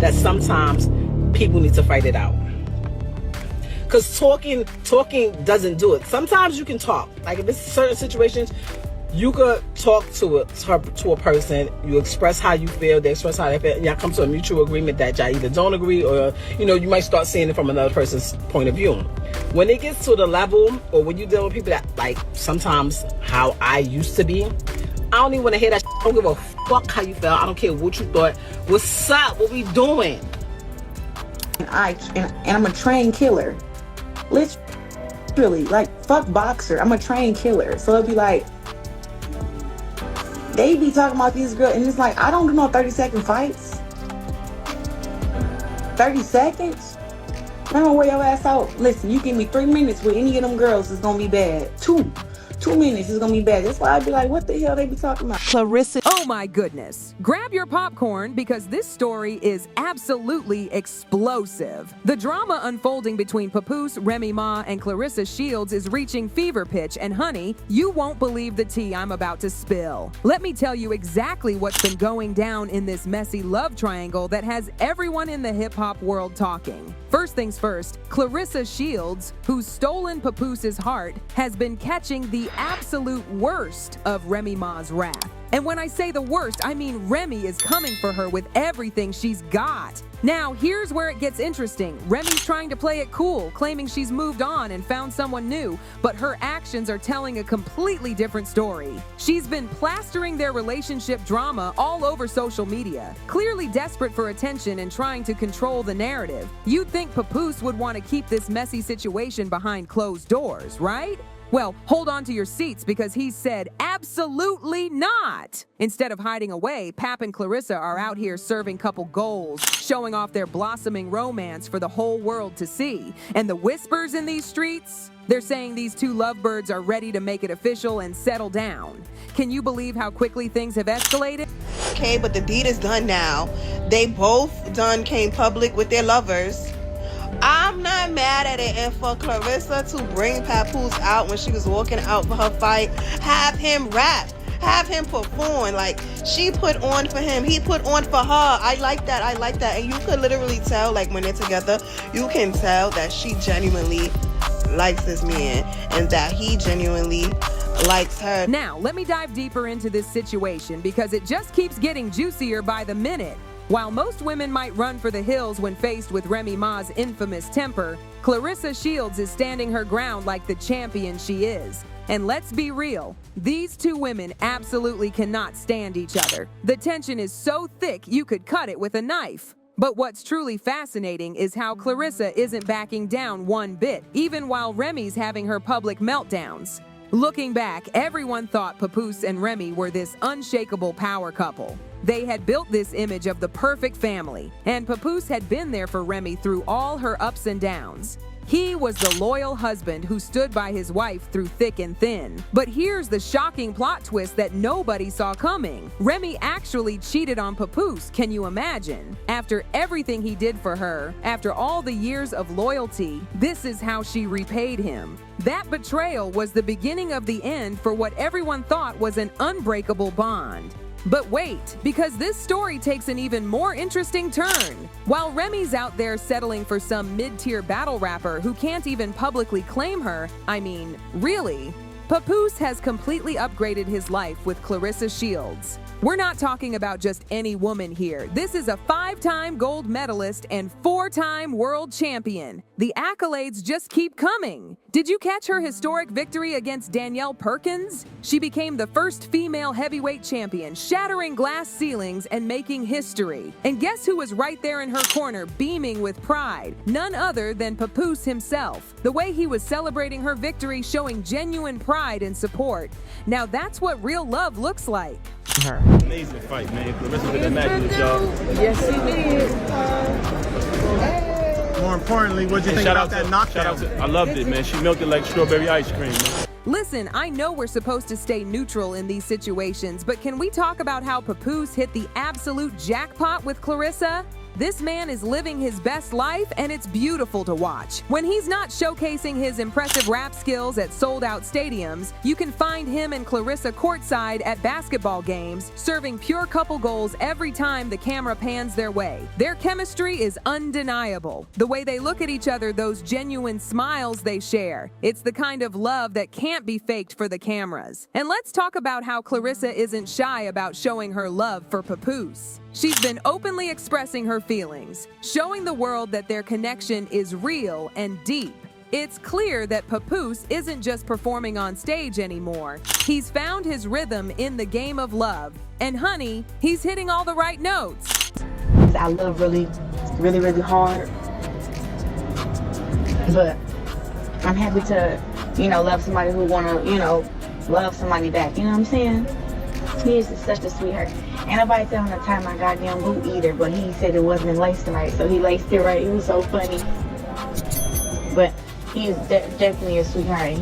that sometimes people need to fight it out. Because talking doesn't do it. Sometimes you can talk. Like if it's certain situations, you could talk to a person, you express how you feel, they express how they feel, and y'all come to a mutual agreement that y'all either don't agree or, you might start seeing it from another person's point of view. When it gets to the level, or when you deal with people that, like, sometimes how I used to be, I don't even want to hear that shit. I don't give a fuck how you felt. I don't care what you thought. What's up? What we doing? And I'm a trained killer. Literally, like, fuck boxer. I'm a trained killer. So it'll be like, they be talking about these girls, and it's like, I don't do no 30-second fights. 30 seconds? I'm gonna wear your ass out. Listen, you give me 3 minutes with any of them girls, it's gonna be bad. 2 minutes is gonna be bad. That's why I'd be like, what the hell they be talking about? Claressa. Oh my goodness. Grab your popcorn because this story is absolutely explosive. The drama unfolding between Papoose, Remy Ma, and Claressa Shields is reaching fever pitch, and honey, you won't believe the tea I'm about to spill. Let me tell you exactly what's been going down in this messy love triangle that has everyone in the hip-hop world talking. First things first, Claressa Shields, who's stolen Papoose's heart, has been catching the absolute worst of Remy Ma's wrath. And when I say the worst, I mean Remy is coming for her with everything she's got. Now, here's where it gets interesting. Remy's trying to play it cool, claiming she's moved on and found someone new, but her actions are telling a completely different story. She's been plastering their relationship drama all over social media, clearly desperate for attention and trying to control the narrative. You'd think Papoose would want to keep this messy situation behind closed doors, right? Well, hold on to your seats because he said absolutely not. Instead of hiding away, Pap and Claressa are out here serving couple goals, showing off their blossoming romance for the whole world to see. And the whispers in these streets? They're saying these two lovebirds are ready to make it official and settle down. Can you believe how quickly things have escalated? Okay, but the deed is done now. They both came public with their lovers. I'm not mad at it, and for Claressa to bring Papoose out when she was walking out for her fight, have him rap, have him perform, like she put on for him, he put on for her. I like that, and you could literally tell, like when they're together, you can tell that she genuinely likes this man and that he genuinely likes her. Now, let me dive deeper into this situation because it just keeps getting juicier by the minute. While most women might run for the hills when faced with Remy Ma's infamous temper, Claressa Shields is standing her ground like the champion she is. And let's be real, these two women absolutely cannot stand each other. The tension is so thick you could cut it with a knife. But what's truly fascinating is how Claressa isn't backing down one bit, even while Remy's having her public meltdowns. Looking back, everyone thought Papoose and Remy were this unshakable power couple. They had built this image of the perfect family, and Papoose had been there for Remy through all her ups and downs. He was the loyal husband who stood by his wife through thick and thin. But here's the shocking plot twist that nobody saw coming. Remy actually cheated on Papoose, can you imagine? After everything he did for her, after all the years of loyalty, this is how she repaid him. That betrayal was the beginning of the end for what everyone thought was an unbreakable bond. But wait, because this story takes an even more interesting turn. While Remy's out there settling for some mid-tier battle rapper who can't even publicly claim her, I mean, really, Papoose has completely upgraded his life with Claressa Shields. We're not talking about just any woman here. This is a 5-time gold medalist and 4-time world champion. The accolades just keep coming. Did you catch her historic victory against Danielle Perkins? She became the first female heavyweight champion, shattering glass ceilings and making history. And guess who was right there in her corner, beaming with pride? None other than Papoose himself. The way he was celebrating her victory, showing genuine pride and support. Now that's what real love looks like. Amazing fight, man. Claressa did immaculate job. Yes, he did. More importantly, what'd you think about that knockout? I loved it, man. She milked it like strawberry ice cream, man. Listen, I know we're supposed to stay neutral in these situations, but can we talk about how Papoose hit the absolute jackpot with Claressa? This man is living his best life, and it's beautiful to watch. When he's not showcasing his impressive rap skills at sold-out stadiums, you can find him and Claressa courtside at basketball games, serving pure couple goals every time the camera pans their way. Their chemistry is undeniable. The way they look at each other, those genuine smiles they share. It's the kind of love that can't be faked for the cameras. And let's talk about how Claressa isn't shy about showing her love for Papoose. She's been openly expressing her feelings, showing the world that their connection is real and deep. It's clear that Papoose isn't just performing on stage anymore. He's found his rhythm in the game of love. And honey, he's hitting all the right notes. I love really hard. But I'm happy to, love somebody who wanna, love somebody back. You know what I'm saying? He is such a sweetheart. Ain't nobody tell him to tie my goddamn boot either, but he said it wasn't laced right, so he laced it right. It was so funny. But he is definitely a sweetheart, and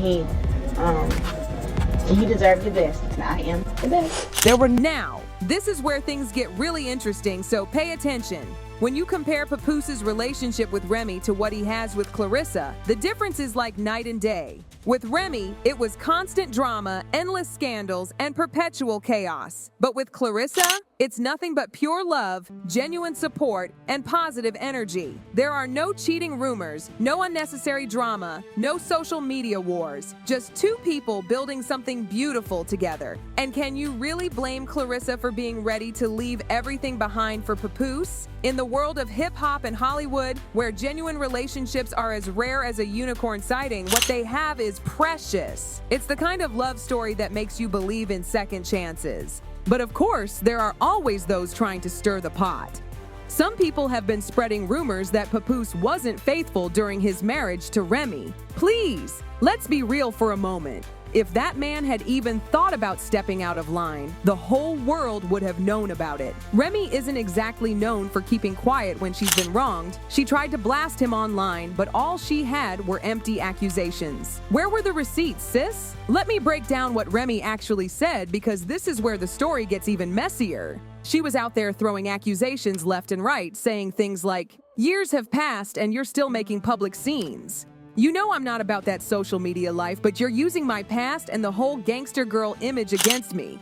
he deserved the best, and I am the best. Now, this is where things get really interesting, so pay attention. When you compare Papoose's relationship with Remy to what he has with Claressa, the difference is like night and day. With Remy, it was constant drama, endless scandals, and perpetual chaos. But with Claressa, it's nothing but pure love, genuine support, and positive energy. There are no cheating rumors, no unnecessary drama, no social media wars. Just two people building something beautiful together. And can you really blame Claressa for being ready to leave everything behind for Papoose? In the world of hip-hop and Hollywood, where genuine relationships are as rare as a unicorn sighting, what they have is precious. It's the kind of love story that makes you believe in second chances. But of course, there are always those trying to stir the pot. Some people have been spreading rumors that Papoose wasn't faithful during his marriage to Remy. Please, let's be real for a moment. If that man had even thought about stepping out of line, the whole world would have known about it. Remy isn't exactly known for keeping quiet when she's been wronged. She tried to blast him online, but all she had were empty accusations. Where were the receipts, sis? Let me break down what Remy actually said, because this is where the story gets even messier. She was out there throwing accusations left and right, saying things like, "Years have passed and you're still making public scenes. You know I'm not about that social media life, but you're using my past and the whole gangster girl image against me."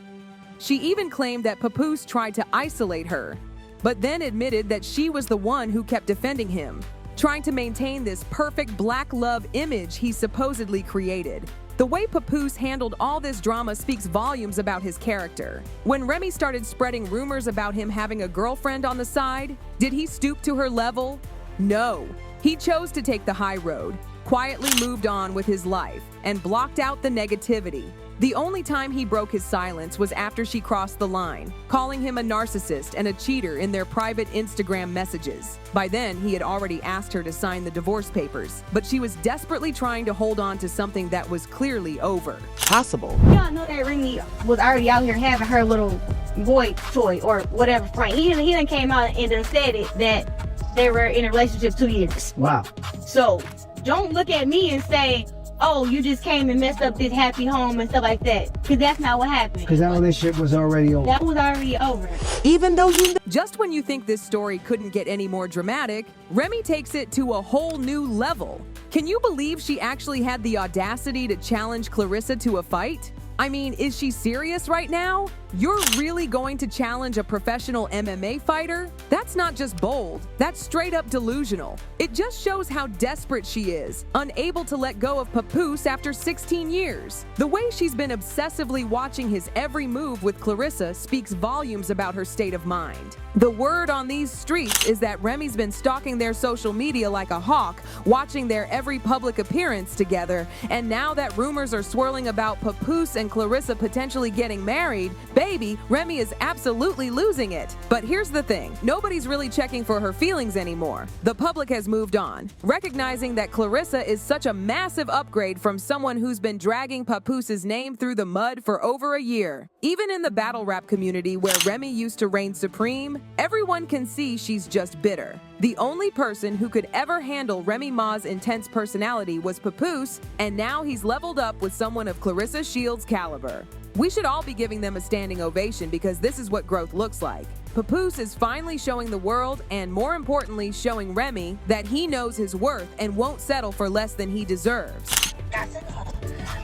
She even claimed that Papoose tried to isolate her, but then admitted that she was the one who kept defending him, trying to maintain this perfect black love image he supposedly created. The way Papoose handled all this drama speaks volumes about his character. When Remy started spreading rumors about him having a girlfriend on the side, did he stoop to her level? No. He chose to take the high road, quietly moved on with his life, and blocked out the negativity. The only time he broke his silence was after she crossed the line, calling him a narcissist and a cheater in their private Instagram messages. By then, he had already asked her to sign the divorce papers, but she was desperately trying to hold on to something that was clearly over. Possible. Y'all know that Remy was already out here having her little boy toy or whatever friend. He done came out and done said it that they were in a relationship 2 years. Wow. So don't look at me and say, "Oh, you just came and messed up this happy home," and stuff like that. Because that's not what happened. Because that relationship was already over. That was already over. Even though you... Just when you think this story couldn't get any more dramatic, Remy takes it to a whole new level. Can you believe she actually had the audacity to challenge Claressa to a fight? I mean, is she serious right now? You're really going to challenge a professional MMA fighter? That's not just bold, that's straight up delusional. It just shows how desperate she is, unable to let go of Papoose after 16 years. The way she's been obsessively watching his every move with Claressa speaks volumes about her state of mind. The word on these streets is that Remy's been stalking their social media like a hawk, watching their every public appearance together, and now that rumors are swirling about Papoose and Claressa potentially getting married, baby, Remy is absolutely losing it. But here's the thing, nobody's really checking for her feelings anymore. The public has moved on, recognizing that Claressa is such a massive upgrade from someone who's been dragging Papoose's name through the mud for over a year. Even in the battle rap community where Remy used to reign supreme, everyone can see she's just bitter. The only person who could ever handle Remy Ma's intense personality was Papoose, and now he's leveled up with someone of Claressa Shields' caliber. We should all be giving them a standing ovation because this is what growth looks like. Papoose is finally showing the world, and more importantly, showing Remy that he knows his worth and won't settle for less than he deserves.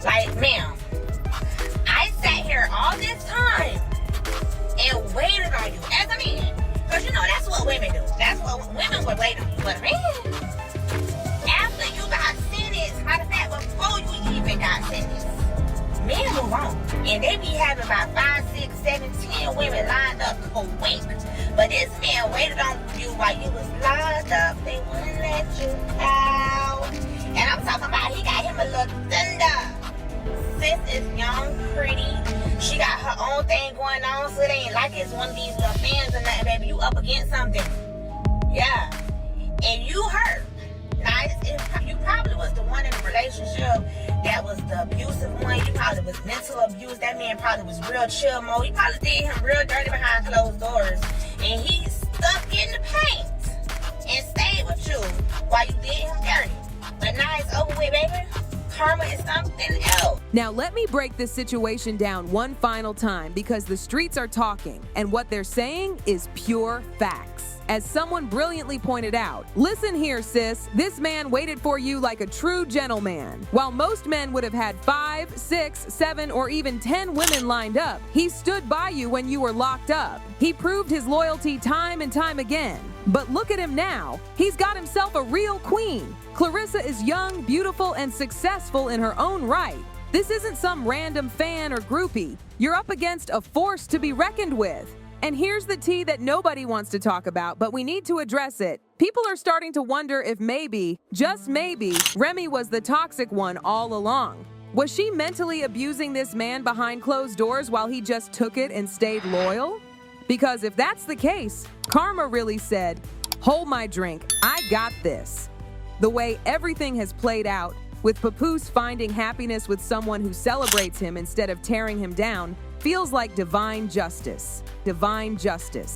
Like, ma'am, I sat here all this time and waited on you as a man. Because you know, that's what women do. That's what women would wait on you. But man, after you got sentenced, matter of fact, before you even got sentenced, men move on. And they be having about 5, 6, 7, 10 women lined up quick. But this man waited on you while you was locked up. They wouldn't let you out. And I'm talking about he got him a little thunder. Sis is young, pretty. She got her own thing going on, so it ain't like it's one of these little fans or nothing, baby. You up against something. Yeah. And you hurt. Now, you probably was the one in the relationship that was the abusive one. You probably was mental abuse. That man probably was real chill mode. You probably did him real dirty behind closed doors. And he stuck in the paint and stayed with you while you did him dirty. But now it's over with, baby. Karma is something else. Now let me break this situation down one final time because the streets are talking and what they're saying is pure facts. As someone brilliantly pointed out, listen here, sis, this man waited for you like a true gentleman. While most men would have had 5, 6, 7, or even 10 women lined up, he stood by you when you were locked up. He proved his loyalty time and time again. But look at him now. He's got himself a real queen. Claressa is young, beautiful, and successful in her own right. This isn't some random fan or groupie. You're up against a force to be reckoned with. And here's the tea that nobody wants to talk about, but we need to address it. People are starting to wonder if maybe, just maybe, Remy was the toxic one all along. Was she mentally abusing this man behind closed doors while he just took it and stayed loyal? Because if that's the case, karma really said, hold my drink, I got this. The way everything has played out, with Papoose finding happiness with someone who celebrates him instead of tearing him down, feels like divine justice. Divine justice.